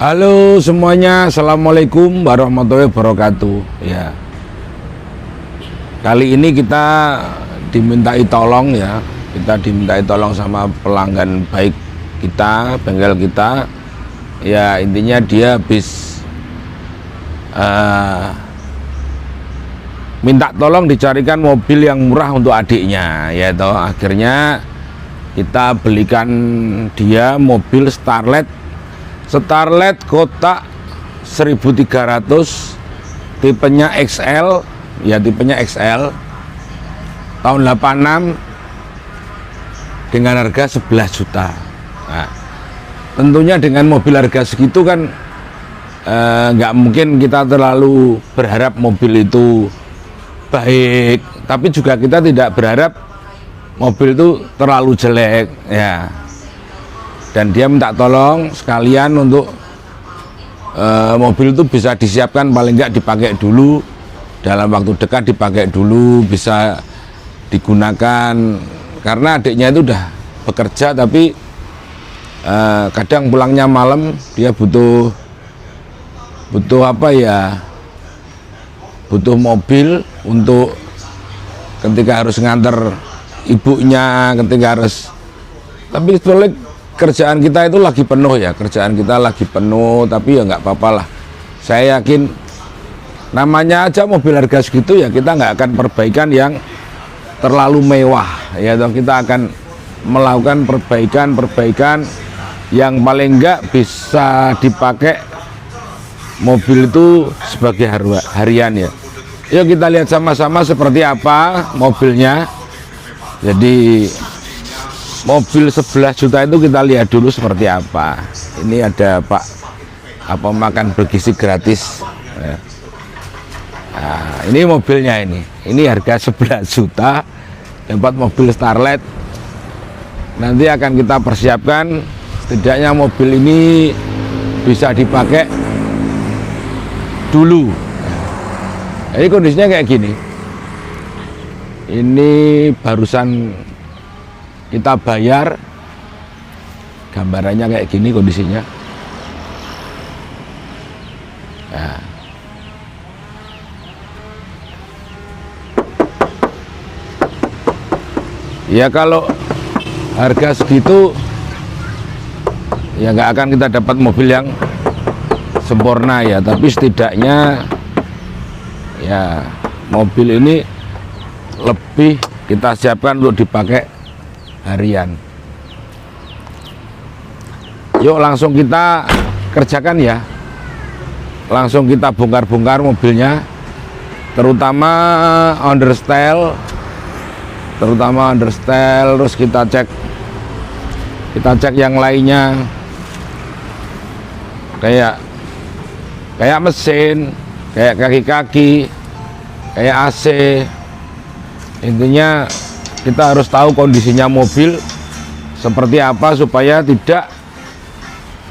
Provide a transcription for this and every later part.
Halo semuanya, assalamualaikum warahmatullahi wabarakatuh. Ya, kali ini kita dimintai tolong ya, kita dimintai tolong sama pelanggan baik kita, bengkel kita. Ya intinya dia habis minta tolong dicarikan mobil yang murah untuk adiknya. Ya toh, akhirnya kita belikan dia mobil Starlet kotak 1300, tipenya XL, ya tipenya XL, tahun 86 dengan harga 11 juta. Nah, tentunya dengan mobil harga segitu kan nggak mungkin kita terlalu berharap mobil itu baik, tapi juga kita tidak berharap mobil itu terlalu jelek ya. Dan dia minta tolong sekalian untuk mobil itu bisa disiapkan, paling nggak dipakai dulu, dalam waktu dekat dipakai dulu, bisa digunakan, karena adiknya itu udah bekerja tapi kadang pulangnya malam, dia butuh apa ya, butuh mobil untuk ketika harus nganter ibunya, ketika harus, tapi sebetulnya kerjaan kita itu lagi penuh ya, kerjaan kita lagi penuh, tapi ya nggak apa-apa lah. Saya yakin namanya aja mobil harga segitu ya, kita nggak akan perbaikan yang terlalu mewah ya, kita akan melakukan perbaikan yang paling nggak bisa dipakai mobil itu sebagai harian ya. Yuk kita lihat sama-sama seperti apa mobilnya. Jadi mobil 11 juta itu kita lihat dulu seperti apa. Ini ada Pak apa makan bergizi gratis ya. Nah, ini mobilnya ini harga 11 juta dapat mobil Starlet. Nanti akan kita persiapkan, setidaknya mobil ini bisa dipakai dulu. Ini kondisinya kayak gini, ini barusan kita bayar, gambarannya kayak gini kondisinya. Nah. Ya kalau harga segitu ya nggak akan kita dapat mobil yang sempurna ya, tapi setidaknya ya mobil ini lebih kita siapkan untuk dipakai harian. Yuk langsung kita kerjakan ya, langsung kita bongkar-bongkar mobilnya, terutama understyle, terus kita cek yang lainnya, kayak mesin, kayak kaki-kaki, kayak AC. Intinya kita harus tahu kondisinya mobil seperti apa supaya tidak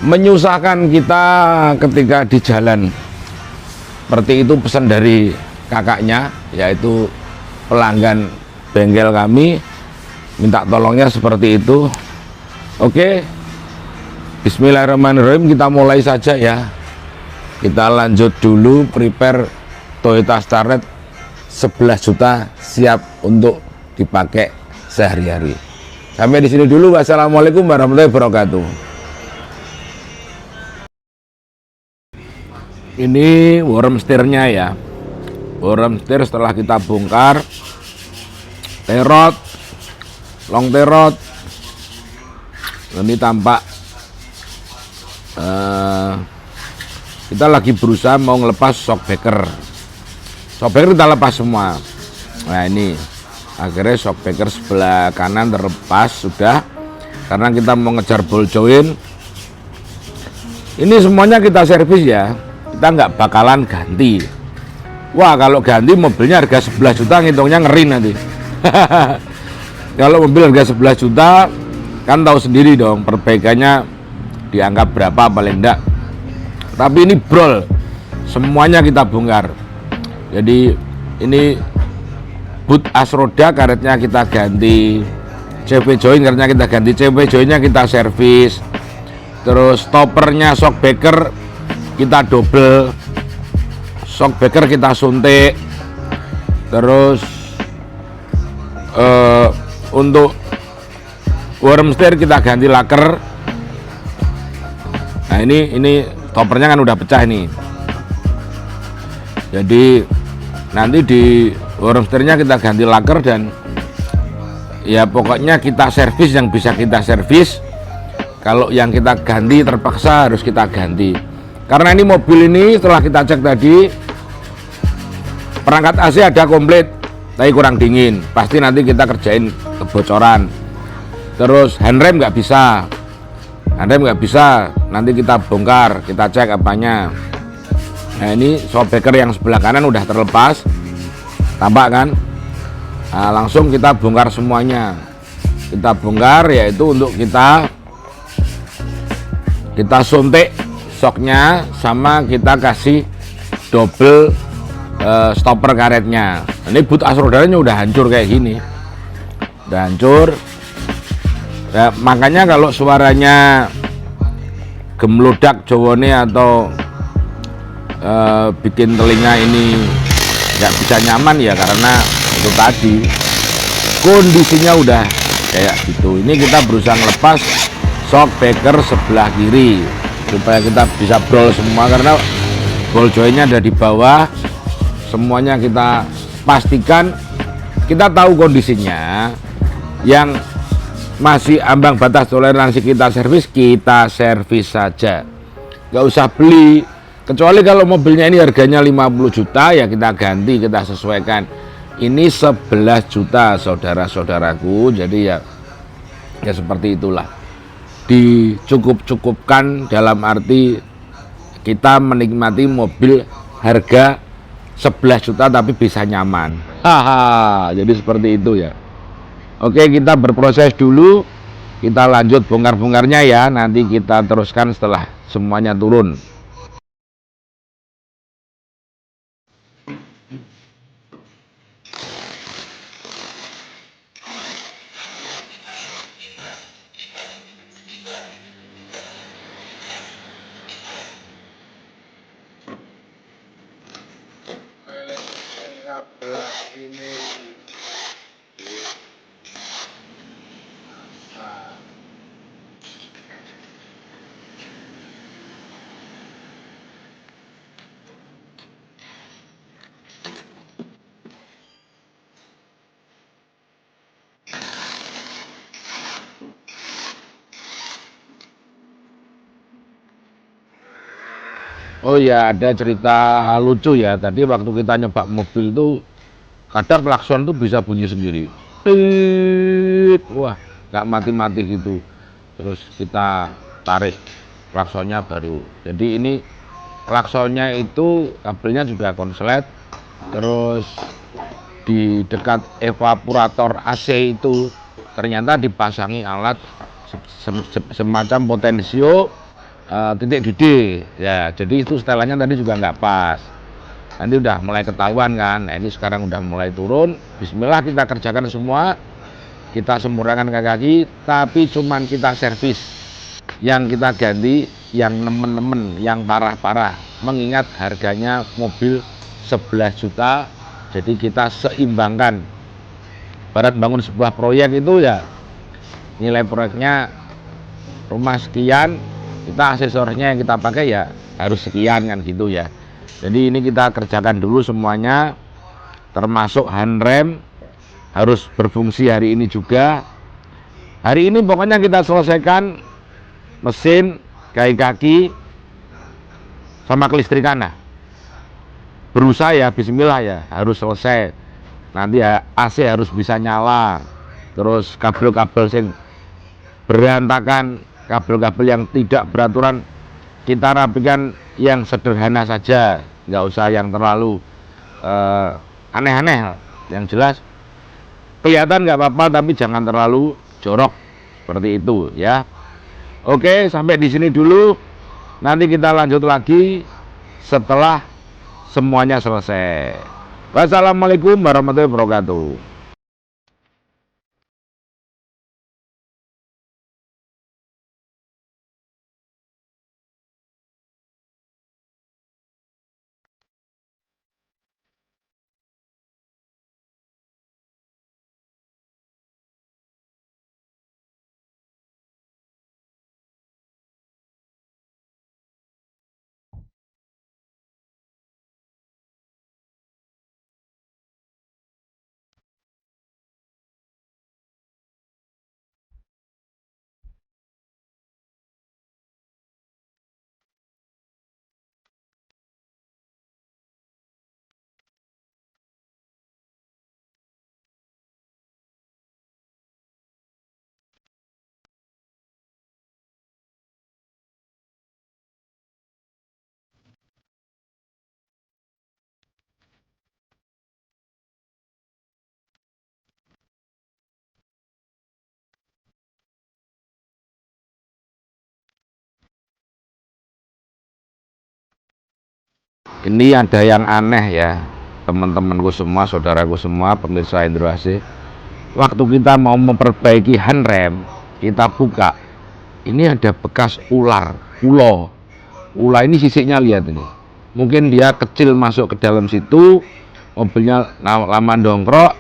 menyusahkan kita ketika di jalan. Seperti itu pesan dari kakaknya, yaitu pelanggan bengkel kami, minta tolongnya seperti itu. Oke, bismillahirrahmanirrahim, kita mulai saja ya. Kita lanjut dulu prepare Toyota Starlet 11 juta siap untuk dipakai sehari-hari. Sampai di sini dulu. Wassalamualaikum warahmatullahi wabarakatuh. Ini worm stirnya ya. Worm stir setelah kita bongkar, terot, long terot. Ini tampak kita lagi berusaha mau ngelepas shockbreaker. Shockbreaker kita lepas semua. Nah ini akhirnya shockbreaker sebelah kanan terlepas sudah, karena kita mau ngejar ball joint. Ini semuanya kita servis ya, kita nggak bakalan ganti. Wah kalau ganti mobilnya harga 11 juta ngitungnya ngeri nanti. Kalau mobil harga 11 juta kan tahu sendiri dong perbaikannya dianggap berapa paling enggak. Tapi ini brol, semuanya kita bongkar. Jadi ini boot as roda karetnya kita ganti, CV joint karetnya kita ganti, CV jointnya kita servis, terus stoppernya shockbreaker kita double, shockbreaker kita suntik, terus untuk worm stir kita ganti laker. Nah ini stoppernya kan udah pecah ini, jadi nanti di worm stirnya kita ganti laker, dan ya pokoknya kita servis yang bisa kita servis. Kalau yang kita ganti terpaksa harus kita ganti, karena ini mobil ini setelah kita cek tadi perangkat AC ada komplit tapi kurang dingin, pasti nanti kita kerjain kebocoran. Terus handrem nggak bisa, nanti kita bongkar, kita cek apanya. Nah ini shockbreaker yang sebelah kanan udah terlepas, tampak kan? Nah, langsung kita bongkar semuanya, kita bongkar, yaitu untuk kita suntik shocknya, sama kita kasih double stopper karetnya. Ini boot as rodarnya udah hancur kayak gini, udah hancur ya, makanya kalau suaranya gemlodak jowone atau bikin telinga ini nggak bisa nyaman, ya karena itu tadi kondisinya udah kayak gitu. Ini kita berusaha ngelepas shockbreaker sebelah kiri supaya kita bisa brol semua, karena ball jointnya ada di bawah. Semuanya kita pastikan, kita tahu kondisinya. Yang masih ambang batas toleransi kita servis saja, nggak usah beli. Kecuali kalau mobilnya ini harganya 50 juta, ya kita ganti, kita sesuaikan. Ini 11 juta saudara-saudaraku, jadi ya seperti itulah. Dicukup-cukupkan dalam arti kita menikmati mobil harga 11 juta tapi bisa nyaman. Haha, jadi seperti itu ya. Oke, kita berproses dulu, kita lanjut bongkar-bongkarnya ya. Nanti kita teruskan setelah semuanya turun. Oh ya, ada cerita lucu ya. Tadi waktu kita nyoba mobil tuh, kadang klakson tuh bisa bunyi sendiri. Tit. Wah, nggak mati-mati gitu. Terus kita tarik klaksonnya baru. Jadi ini klaksonnya itu kabelnya juga konslet. Terus di dekat evaporator AC itu ternyata dipasangi alat semacam potensio titik didih ya, jadi itu setelannya tadi juga nggak pas. Nanti udah mulai ketahuan kan. Nah, ini sekarang udah mulai turun. Bismillah, kita kerjakan semua, kita semurahkan kaki, tapi cuman kita servis. Yang kita ganti yang nemen-nemen, yang parah-parah, mengingat harganya mobil 11 juta, jadi kita seimbangkan. Barat bangun sebuah proyek itu ya, nilai proyeknya rumah sekian, kita aksesorisnya yang kita pakai ya harus sekian kan gitu ya. Jadi ini kita kerjakan dulu semuanya, termasuk handrem harus berfungsi hari ini juga. Hari ini pokoknya kita selesaikan mesin, kaki sama kelistrikan. Nah, berusaha ya, bismillah ya, harus selesai. Nanti ya AC harus bisa nyala. Terus kabel-kabel yang berantakan, kabel-kabel yang tidak beraturan, kita rapikan yang sederhana saja, nggak usah yang terlalu aneh-aneh. Yang jelas kelihatan nggak apa-apa, tapi jangan terlalu jorok seperti itu ya. Oke, sampai di sini dulu. Nanti kita lanjut lagi setelah semuanya selesai. Wassalamualaikum warahmatullahi wabarakatuh. Ini ada yang aneh ya, teman-temanku semua, saudaraku semua, pemirsa Indro AC. Waktu kita mau memperbaiki handrem, kita buka, ini ada bekas ular. Ular ini sisiknya, lihat ini. Mungkin dia kecil masuk ke dalam situ, mobilnya lama dongkrok,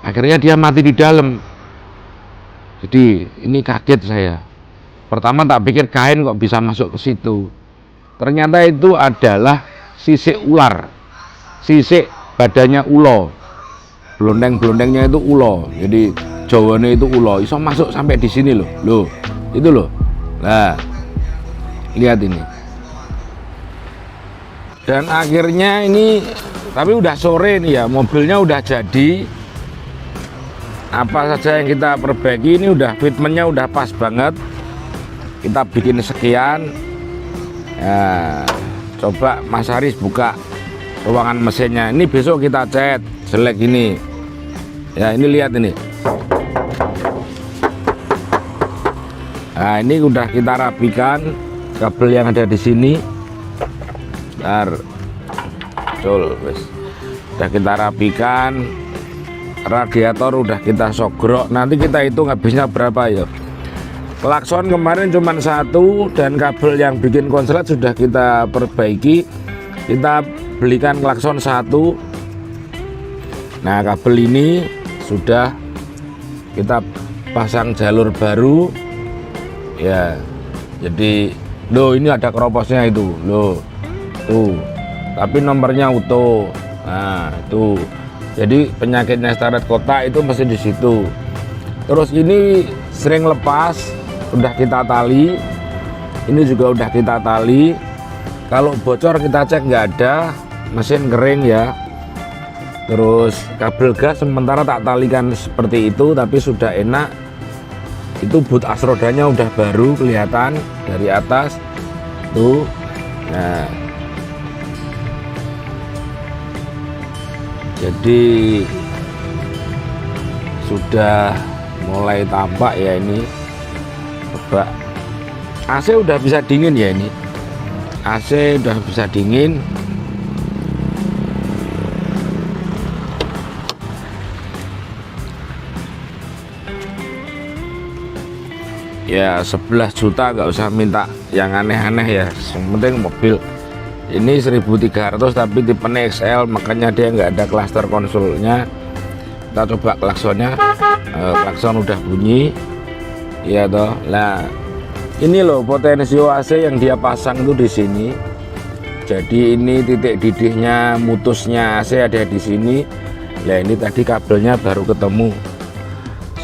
akhirnya dia mati di dalam. Jadi ini kaget saya. Pertama tak pikir kain kok bisa masuk ke situ. Ternyata itu adalah sisik ular, sisik badannya ulo, blondeng-blondengnya itu ulo. Jadi jawane itu ulo, iso masuk sampai di sini loh, itu loh. Nah, lihat ini. Dan akhirnya ini, tapi udah sore nih ya, mobilnya udah jadi. Apa saja yang kita perbaiki ini udah fitmentnya udah pas banget. Kita bikin sekian. Ya, coba Mas Haris buka ruangan mesinnya. Ini besok kita cat jelek ini. Ya, ini lihat ini. Nah, ini udah kita rapikan kabel yang ada di sini. Bentar. Udah kita rapikan. Radiator udah kita sogrok. Nanti kita hitung habisnya berapa ya. Klakson kemarin cuma satu, dan kabel yang bikin konslet sudah kita perbaiki. Kita belikan klakson satu. Nah, kabel ini sudah kita pasang jalur baru ya. Jadi loh, ini ada keroposnya itu loh tuh, tapi nomornya utuh. Nah itu, jadi penyakitnya steret kotak itu mesti di situ. Terus ini sering lepas, udah kita tali. Ini juga udah kita tali. Kalau bocor kita cek nggak ada, mesin kering ya. Terus kabel gas sementara tak talikan seperti itu, tapi sudah enak. Itu boot as rodanya udah baru kelihatan dari atas tuh. Nah, jadi sudah mulai tampak ya ini. Coba AC udah bisa dingin ya ini. AC udah bisa dingin. Ya 11 juta, nggak usah minta yang aneh-aneh ya. Yang penting mobil ini 1300 tapi tipenya XL, makanya dia nggak ada klaster konsolnya. Kita coba klaksonnya. Klakson udah bunyi ya toh. Nah, ini loh potensio AC yang dia pasang itu di sini. Jadi ini titik didihnya, mutusnya AC ada di sini. Ya ini tadi kabelnya baru ketemu.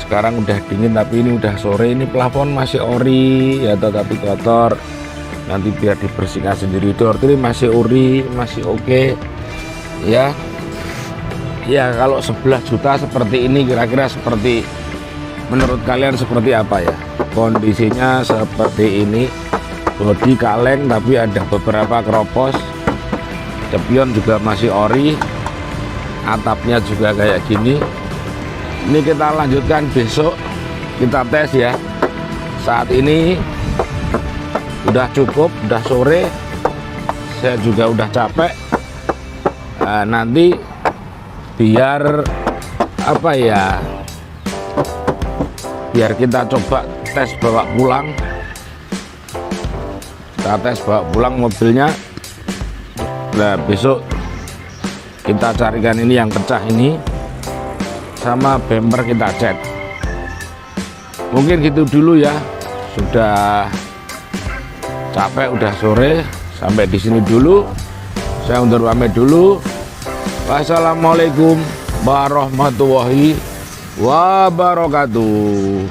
Sekarang udah dingin, tapi ini udah sore. Ini plafon masih ori ya toh, tapi kotor. Nanti biar dibersihkan sendiri. Door trim masih ori, masih oke ya. Ya kalau 11 juta seperti ini, kira-kira seperti, menurut kalian seperti apa ya? Kondisinya seperti ini. Bodi kaleng tapi ada beberapa keropos. Depion juga masih ori. Atapnya juga kayak gini. Ini kita lanjutkan besok, kita tes ya. Saat ini udah cukup, udah sore, saya juga udah capek. Nah, nanti biar apa ya, biar kita coba tes bawa pulang. Kita tes bawa pulang mobilnya. Nah, besok kita carikan ini yang pecah ini, sama bumper kita cat. Mungkin gitu dulu ya. Sudah capek, udah sore. Sampai di sini dulu. Saya undur pamit dulu. Wassalamualaikum warahmatullahi wabarakatuh.